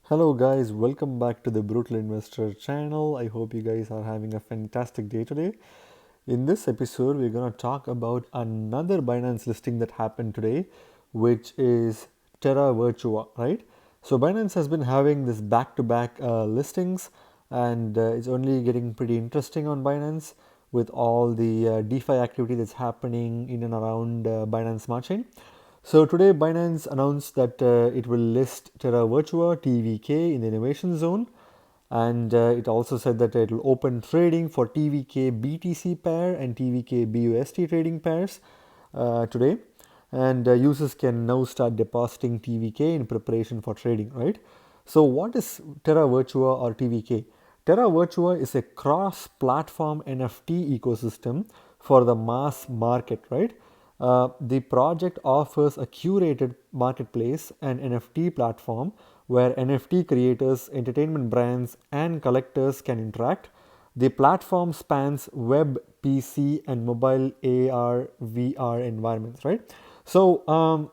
Hello guys, welcome back to the Brutal Investor channel. I hope you guys are having a fantastic day today. In this episode, we're going to talk about another Binance listing that happened today, which is Terra Virtua, right? So Binance has been having this back-to-back listings, and it's only getting pretty interesting on Binance with all the DeFi activity that's happening in and around Binance Smart Chain. So today Binance announced that it will list Terra Virtua TVK in the innovation zone, and it also said that it will open trading for TVK BTC pair and TVK BUSD trading pairs today, and users can now start depositing TVK in preparation for trading, right? So what is Terra Virtua or TVK? Terra Virtua is a cross-platform NFT ecosystem for the mass market, right? The project offers a curated marketplace and NFT platform where NFT creators, entertainment brands, and collectors can interact. The platform spans web, PC, and mobile AR, VR environments, right? So,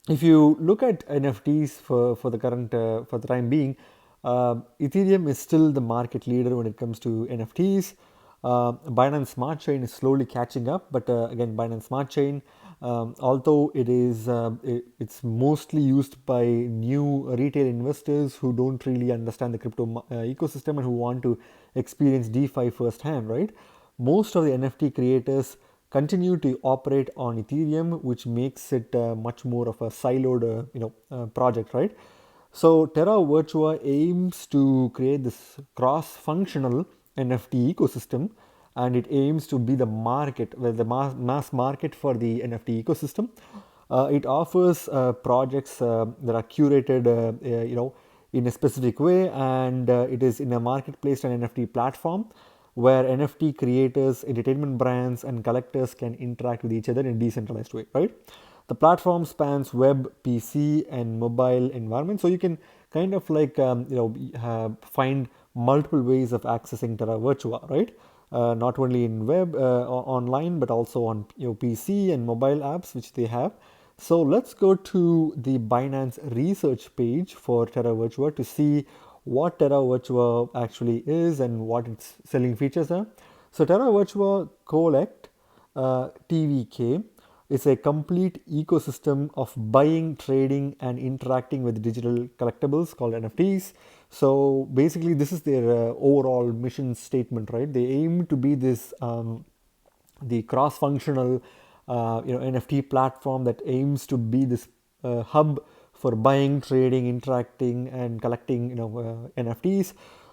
if you look at NFTs for the current for the time being, Ethereum is still the market leader when it comes to NFTs. Binance Smart Chain is slowly catching up, but again, Binance Smart Chain, although it's mostly used by new retail investors who don't really understand the crypto ecosystem and who want to experience DeFi firsthand, right? Most of the NFT creators continue to operate on Ethereum, which makes it much more of a siloed, project, right? So Terra Virtua aims to create this cross-functional NFT ecosystem, and it aims to be the market, well, the mass market for the NFT ecosystem. It offers projects that are curated, in a specific way, and it is in a marketplace and NFT platform where NFT creators, entertainment brands, and collectors can interact with each other in a decentralized way, right? The platform spans web, PC, and mobile environments, so you can kind of like find multiple ways of accessing Terra Virtua, right? Not only in web online, but also on PC and mobile apps which they have. So let's go to the Binance research page for Terra Virtua to see what Terra Virtua actually is and what its selling features are. So Terra Virtua Kolect, TVK, is a complete ecosystem of buying, trading, and interacting with digital collectibles called NFTs. So basically, this is their overall mission statement, right? They aim to be this the cross-functional NFT platform that aims to be this hub for buying, trading, interacting, and collecting NFTs.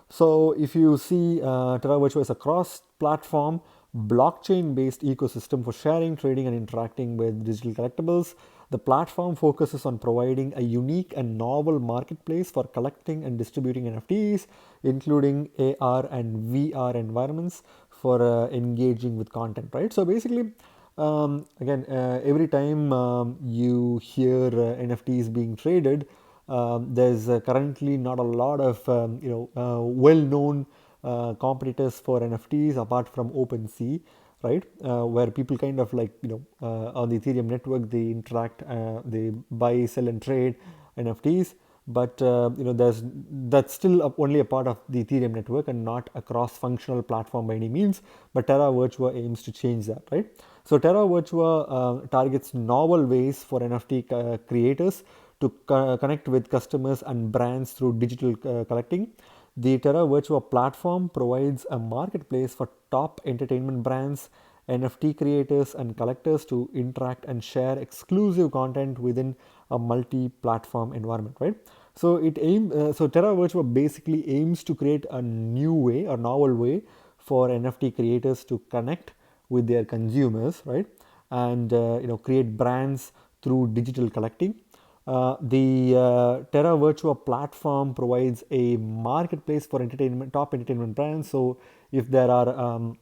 So if you see, Terra Virtua is a cross-platform blockchain-based ecosystem for sharing, trading, and interacting with digital collectibles. The platform focuses on providing a unique and novel marketplace for collecting and distributing NFTs, including AR and VR environments for engaging with content, right? So basically, again, every time you hear NFTs being traded, there's currently not a lot of well-known competitors for NFTs apart from OpenSea, right? Where people kind of like on the Ethereum network, they interact, they buy, sell, and trade NFTs. But that's still only a part of the Ethereum network and not a cross-functional platform by any means. But Terra Virtua aims to change that, right? So Terra Virtua targets novel ways for NFT creators to connect with customers and brands through digital collecting. The Terra Virtua platform provides a marketplace for top entertainment brands, NFT creators, and collectors to interact and share exclusive content within a multi-platform environment, right? So Terra Virtua basically aims to create a new way, a novel way for NFT creators to connect with their consumers, right? And create brands through digital collecting. The Terra Virtua platform provides a marketplace for top entertainment brands. So if there are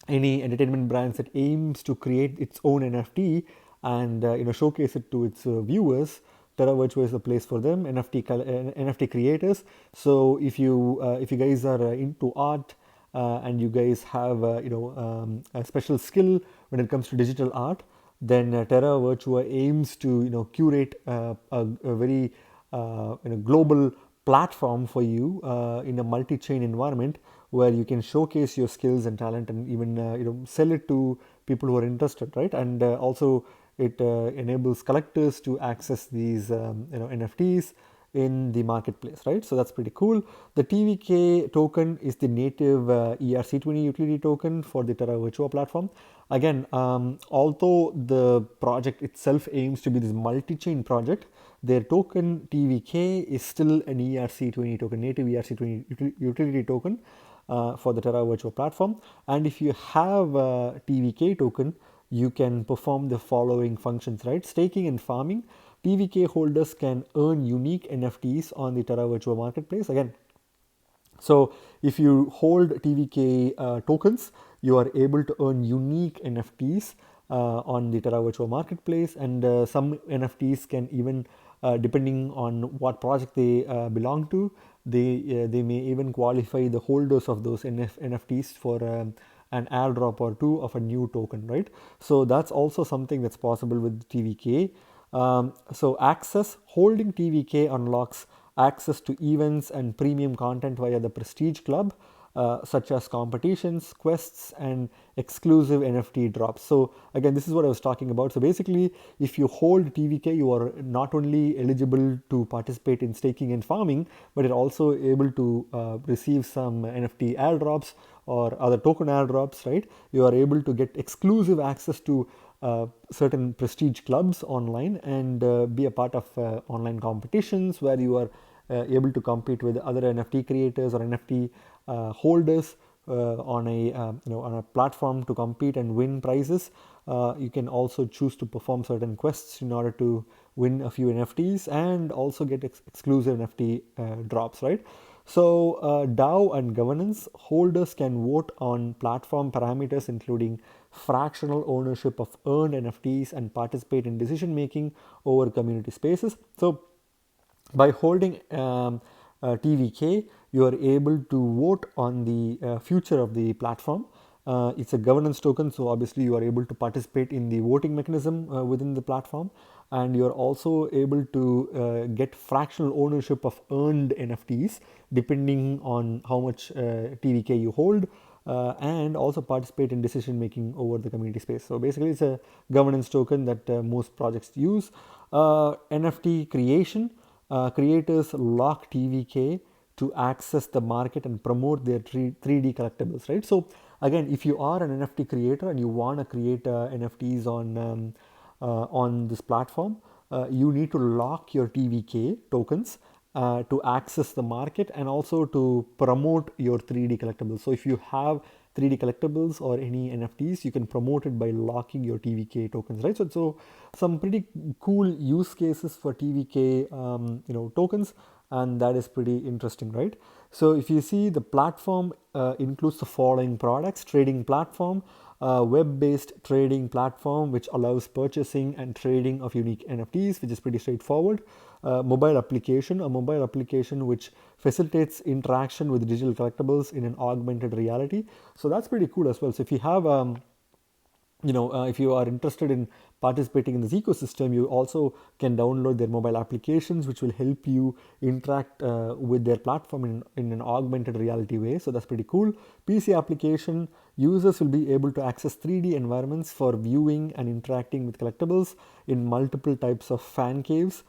any entertainment brands that aims to create its own NFT and showcase it to its viewers, Terra Virtua is the place for them. NFT creators. So if you guys are into art and you guys have a special skill when it comes to digital art, then Terra Virtua aims to curate a very global platform for you in a multi-chain environment where you can showcase your skills and talent and even sell it to people who are interested, right? And also it enables collectors to access these NFTs in the marketplace, right? So that's pretty cool. The TVK token is the native ERC20 utility token for the Terra Virtua platform. Again, although the project itself aims to be this multi-chain project, their token TVK is still an ERC20 token, native ERC20 utility token for the Terra Virtua platform. And if you have a TVK token, you can perform the following functions, right? Staking and farming. TVK holders can earn unique NFTs on the Terra Virtua marketplace. Again, so if you hold TVK tokens, you are able to earn unique NFTs on the Terra Virtua marketplace, and some NFTs can even, depending on what project they belong to, they may even qualify the holders of those NFTs for an airdrop or two of a new token, right? So that's also something that's possible with TVK. So holding TVK unlocks access to events and premium content via the Prestige Club, such as competitions, quests, and exclusive NFT drops. So again, this is what I was talking about. So basically, if you hold TVK, you are not only eligible to participate in staking and farming, but you're also able to receive some NFT airdrops or other token airdrops, right? You are able to get exclusive access to certain prestige clubs online and be a part of online competitions where you are able to compete with other NFT creators or NFT holders on a platform to compete and win prizes. You can also choose to perform certain quests in order to win a few NFTs and also get exclusive NFT drops, right? So DAO and governance, holders can vote on platform parameters including fractional ownership of earned NFTs and participate in decision making over community spaces. So by holding TVK, you are able to vote on the future of the platform. It's a governance token, so obviously you are able to participate in the voting mechanism within the platform, and you are also able to get fractional ownership of earned NFTs depending on how much TVK you hold. And also participate in decision making over the community space. So basically, it's a governance token that most projects use. NFT creation, creators lock TVK to access the market and promote their 3D collectibles, right? So again, if you are an NFT creator and you want to create NFTs on this platform, you need to lock your TVK tokens to access the market and also to promote your 3D collectibles. So if you have 3D collectibles or any NFTs, you can promote it by locking your TVK tokens, right? So some pretty cool use cases for TVK tokens, and that is pretty interesting, right? So if you see, the platform includes the following products: trading platform, web-based trading platform which allows purchasing and trading of unique NFTs, which is pretty straightforward. Mobile application, a mobile application which facilitates interaction with digital collectibles in an augmented reality. So that's pretty cool as well. So if you have if you are interested in participating in this ecosystem, you also can download their mobile applications, which will help you interact with their platform in an augmented reality way. So that's pretty cool. PC application, users will be able to access 3D environments for viewing and interacting with collectibles in multiple types of fan caves.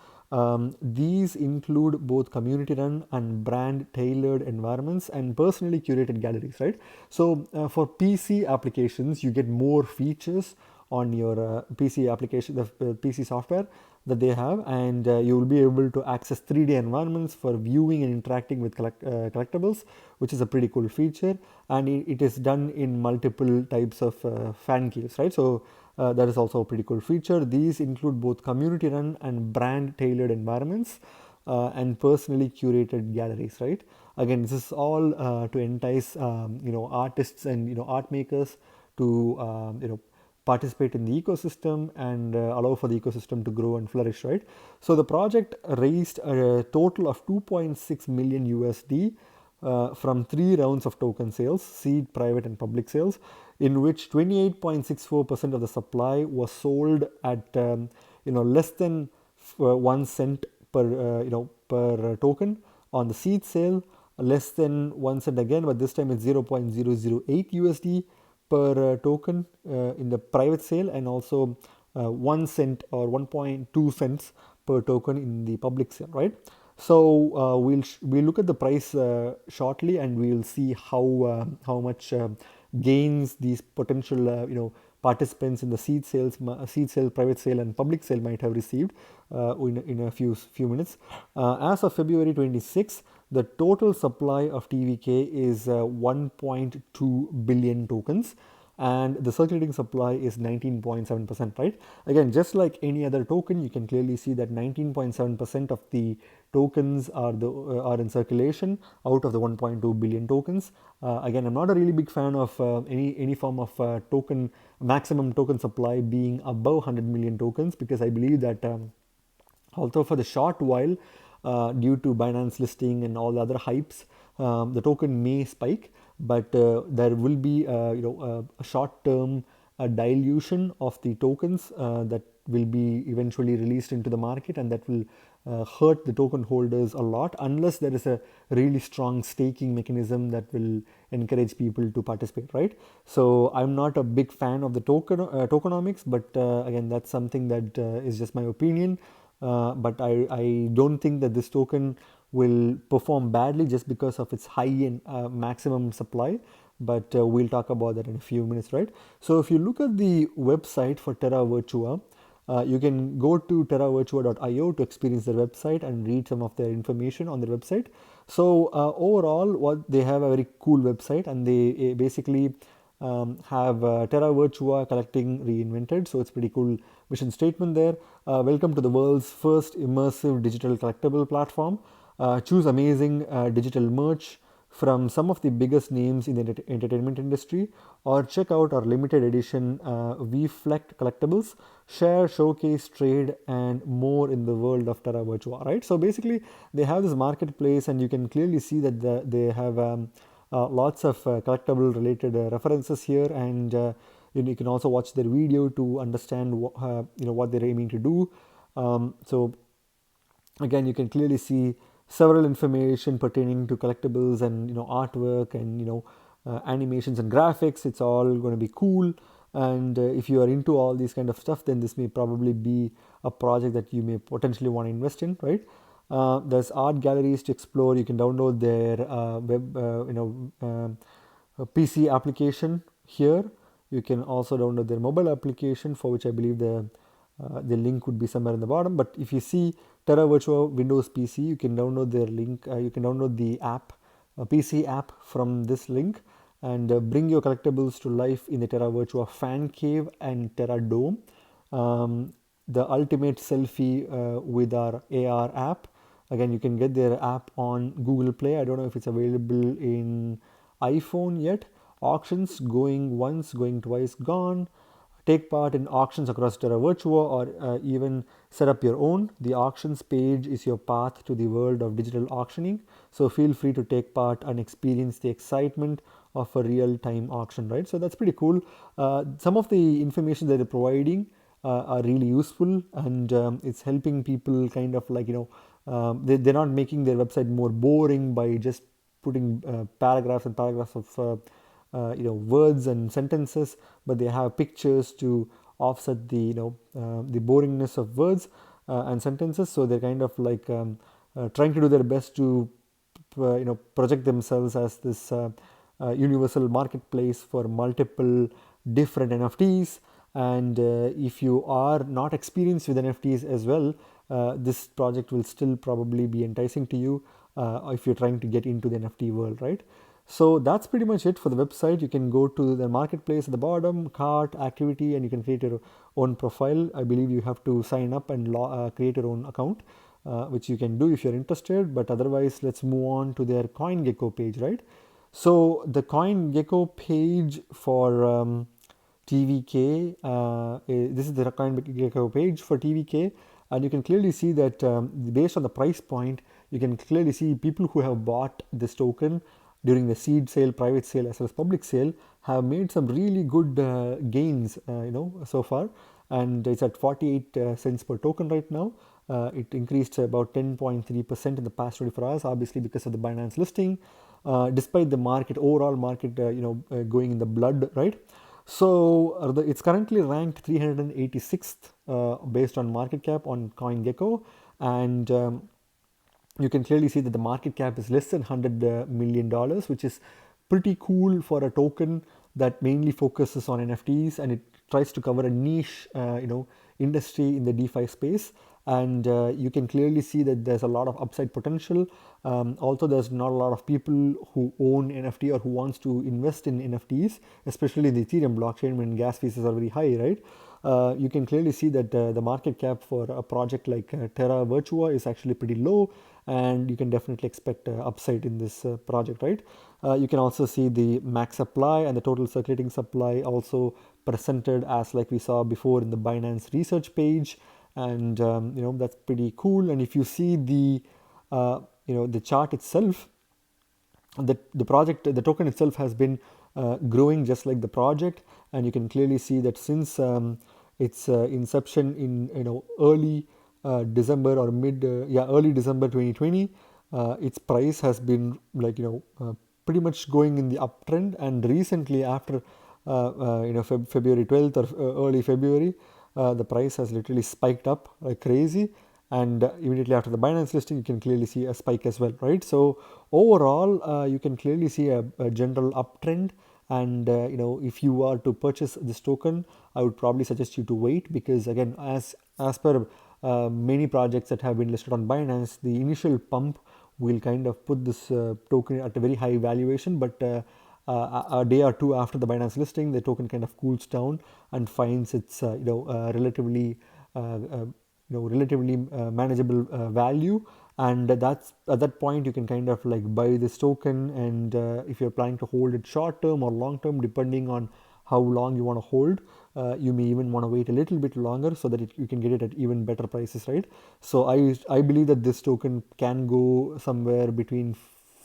These include both community run and brand tailored environments and personally curated galleries, right? So for PC applications, you get more features on your PC application, the PC software that they have, and you will be able to access 3D environments for viewing and interacting with collectibles, which is a pretty cool feature, and it is done in multiple types of fan caves, right? So that is also a pretty cool feature. These include both community run and brand tailored environments and personally curated galleries, right? Again, this is all to entice artists and art makers to participate in the ecosystem and allow for the ecosystem to grow and flourish, right? So the project raised a total of 2.6 million USD from 3 rounds of token sales, seed, private, and public sales, in which 28.64% of the supply was sold at less than 1 cent per per token, On the seed sale, less than 1 cent again, but this time it's 0.008 USD per token in the private sale, and also 1 cent or 1.2 cents per token in the public sale, right? So we'll look at the price shortly, and we'll see how much gains these potential participants in the seed sale, private sale, and public sale might have received in a few minutes. As of February 26, the total supply of TVK is 1.2 billion tokens, and the circulating supply is 19.7%, right? Again, just like any other token, you can clearly see that 19.7% of the tokens are in circulation out of the 1.2 billion tokens. Again, I'm not a really big fan of any form of token maximum token supply being above 100 million tokens, because I believe that although for the short while, due to Binance listing and all the other hypes, the token may spike, but there will be a short-term dilution of the tokens that will be eventually released into the market, and that will hurt the token holders a lot, unless there is a really strong staking mechanism that will encourage people to participate, right? So I'm not a big fan of the tokenomics, but again, that's something that is just my opinion. But I don't think that this token will perform badly just because of its high and maximum supply. But we'll talk about that in a few minutes, right? So if you look at the website for Terra Virtua, you can go to terravirtua.io to experience their website and read some of their information on their website. So overall, what they have a very cool website, and they basically have Terra Virtua collecting reinvented. So it's pretty cool mission statement there. Welcome to the world's first immersive digital collectible platform. Choose amazing digital merch from some of the biggest names in the entertainment industry, or check out our limited edition VFlect collectibles. Share, showcase, trade, and more in the world of Terra Virtua, right? So basically, they have this marketplace, and you can clearly see that they have lots of collectible related references here, and you can also watch their video to understand what they're aiming to do. So again, you can clearly see several information pertaining to collectibles and artwork and animations and graphics. It's all going to be cool, and if you are into all these kind of stuff, then this may probably be a project that you may potentially want to invest in, right? There's art galleries to explore. You can download their PC application here. You can also download their mobile application, for which I believe the link would be somewhere in the bottom. But if you see Terra Virtua Windows PC, you can download their link. You can download the app, PC app, from this link, and bring your collectibles to life in the Terra Virtua Fan Cave and Terra Dome. The ultimate selfie with our AR app. Again, you can get their app on Google Play. I don't know if it's available in iPhone yet. Auctions, going once, going twice, gone. Take part in auctions across Terra Virtua, or even set up your own. The auctions page is your path to the world of digital auctioning. So feel free to take part and experience the excitement of a real-time auction, right? So that's pretty cool. Some of the information that they're providing are really useful, and it's helping people kind of like they're not making their website more boring by just putting paragraphs and paragraphs of words and sentences, but they have pictures to offset the the boringness of words and sentences. So they're kind of like trying to do their best to project themselves as this universal marketplace for multiple different NFTs. And if you are not experienced with NFTs as well, this project will still probably be enticing to you if you're trying to get into the NFT world, right? So that's pretty much it for the website. You can go to the marketplace at the bottom, cart, activity, and you can create your own profile. I believe you have to sign up and create your own account, which you can do if you're interested. But otherwise, let's move on to their CoinGecko page, right? So the CoinGecko page for TVK, this is the CoinGecko page for TVK, and you can clearly see that based on the price point, you can clearly see people who have bought this token during the seed sale, private sale, as well as public sale have made some really good gains, so far, and it's at 48 cents per token right now. It increased about 10.3% in the past 24 hours, obviously because of the Binance listing, despite the market, overall market, going in the blood, right? So it's currently ranked 386th based on market cap on CoinGecko, and you can clearly see that the market cap is less than $100 million, which is pretty cool for a token that mainly focuses on NFTs, and it tries to cover a niche, industry in the DeFi space. And you can clearly see that there's a lot of upside potential. Also, there's not a lot of people who own NFT or who wants to invest in NFTs, especially in the Ethereum blockchain when gas fees are very high, right? You can clearly see that the market cap for a project like Terra Virtua is actually pretty low, and you can definitely expect upside in this project, right? You can also see the max supply and the total circulating supply also presented as like we saw before in the Binance research page, and that's pretty cool. And if you see the chart itself, the token itself has been growing just like the project, and you can clearly see that since its inception in early December or early December 2020, its price has been like pretty much going in the uptrend, and recently after February 12th or early February, the price has literally spiked up like crazy, and immediately after the Binance listing you can clearly see a spike as well, right? So overall you can clearly see a general uptrend, and if you are to purchase this token, I would probably suggest you to wait, because again, as per many projects that have been listed on Binance, the initial pump will kind of put this token at a very high valuation, but a day or two after the Binance listing, the token kind of cools down and finds its relatively manageable value, and that's at that point you can kind of like buy this token, and if you're planning to hold it short term or long term, depending on how long you want to hold, you may even want to wait a little bit longer so that you can get it at even better prices, right? So I believe that this token can go somewhere between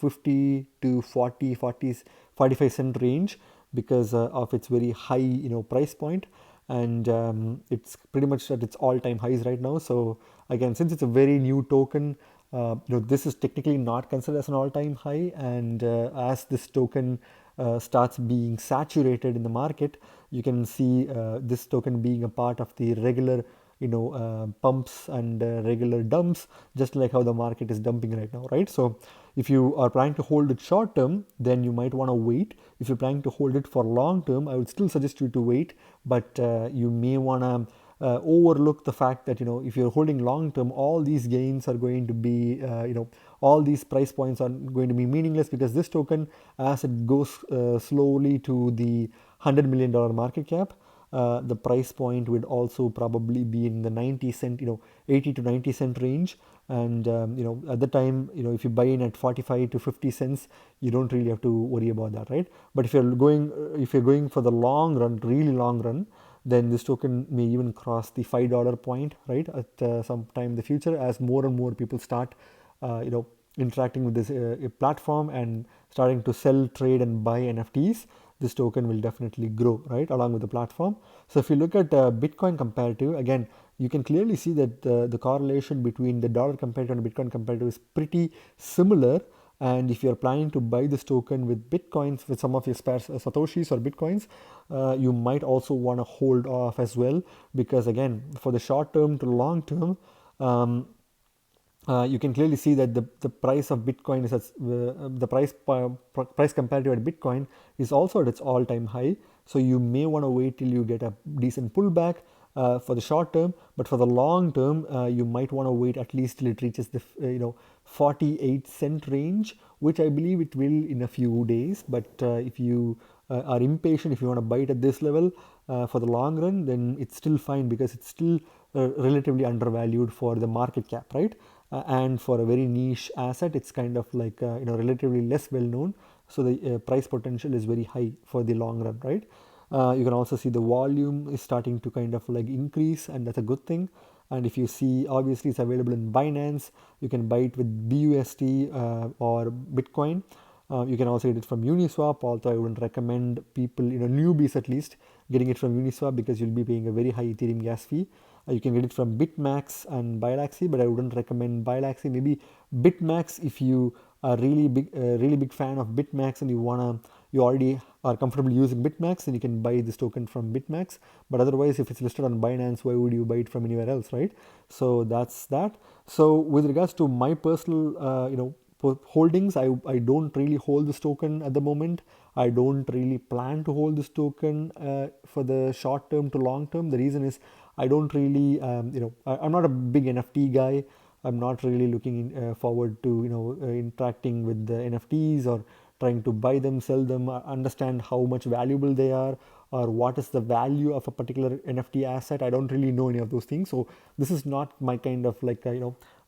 50 to 45 cent range, because of its very high price point, and it's pretty much at its all-time highs right now. So again, since it's a very new token, this is technically not considered as an all-time high, and as this token starts being saturated in the market, you can see this token being a part of the regular pumps and regular dumps, just like how the market is dumping right now, right? So if you are planning to hold it short term, then you might want to wait. If you're planning to hold it for long term, I would still suggest you to wait, but you may want to overlook the fact that if you're holding long term, all these gains are going to be all these price points are going to be meaningless, because this token, as it goes slowly to the $100 million market cap, the price point would also probably be in the 90 cent 80 to 90 cent range, and at the time, if you buy in at 45 to 50 cents, you don't really have to worry about that, right? But if you're going for the long run, really long run, then this token may even cross the $5 point, right, at some time in the future, as more and more people start interacting with this platform and starting to sell, trade, and buy NFTs. This token will definitely grow, right, along with the platform. So if you look at Bitcoin comparative, again, you can clearly see that the correlation between the dollar comparative and Bitcoin comparative is pretty similar. And if you're planning to buy this token with Bitcoins, with some of your spare Satoshis or Bitcoins, you might also want to hold off as well, because again, for the short term to long term, you can clearly see that the price of Bitcoin is the price comparative at Bitcoin is also at its all-time high. So you may want to wait till you get a decent pullback for the short term, but for the long term, you might want to wait at least till it reaches the 48 cent range, which I believe it will in a few days. But if you are impatient, if you want to buy it at this level for the long run, then it's still fine, because it's still relatively undervalued for the market cap, right? And for a very niche asset, it's kind of like relatively less well known, so the price potential is very high for the long run, right? You can also see the volume is starting to kind of like increase, and that's a good thing. And if you see, obviously it's available in Binance. You can buy it with BUSD or Bitcoin. You can also get it from Uniswap, although I wouldn't recommend people, newbies at least, getting it from Uniswap, because you'll be paying a very high Ethereum gas fee. You can get it from Bitmax and Bilaxy, but I wouldn't recommend Bilaxy. Maybe Bitmax if you are really big fan of Bitmax and you already are comfortable using Bitmax, and you can buy this token from Bitmax. But otherwise, if it's listed on Binance, why would you buy it from anywhere else, right? So that's that. So with regards to my personal, holdings, I don't really hold this token at the moment. I don't really plan to hold this token for the short term to long term. The reason is I don't really, I'm not a big NFT guy. I'm not really looking forward to interacting with the NFTs or trying to buy them, sell them, understand how much valuable they are, or what is the value of a particular NFT asset. I don't really know any of those things. So this is not my kind of like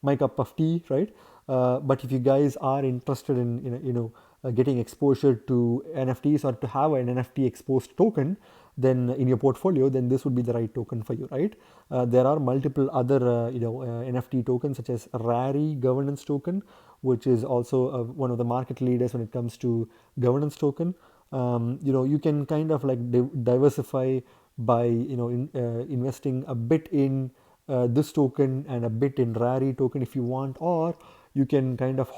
my cup of tea, right? But if you guys are interested in getting exposure to NFTs or to have an NFT exposed token, then in your portfolio, then this would be the right token for you, right? There are multiple other NFT tokens such as Rari governance token, which is also one of the market leaders when it comes to governance token. You can kind of like diversify by investing a bit in this token and a bit in Rari token if you want, or you can kind of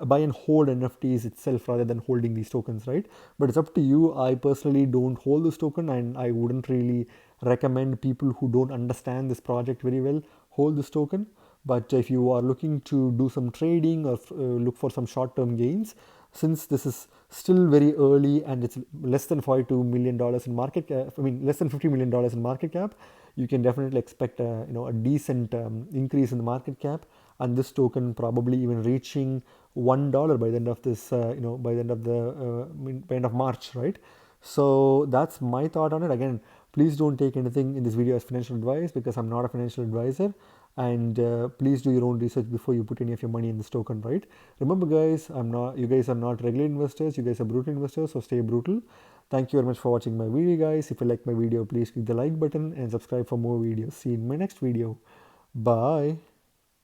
buy and hold NFTs itself rather than holding these tokens, right? But it's up to you. I personally don't hold this token, and I wouldn't really recommend people who don't understand this project very well hold this token. But if you are looking to do some trading or look for some short-term gains, since this is still very early and it's less than $42 million in market cap, I mean less than $50 million in market cap, you can definitely expect a decent increase in the market cap, and this token probably even reaching $1 by the end of this, by the end of by end of March, right? So that's my thought on it. Again, please don't take anything in this video as financial advice because I'm not a financial advisor. And please do your own research before you put any of your money in this token, right? Remember, guys, you guys are not regular investors. You guys are brutal investors, so stay brutal. Thank you very much for watching my video, guys. If you like my video, please click the like button and subscribe for more videos. See you in my next video. Bye.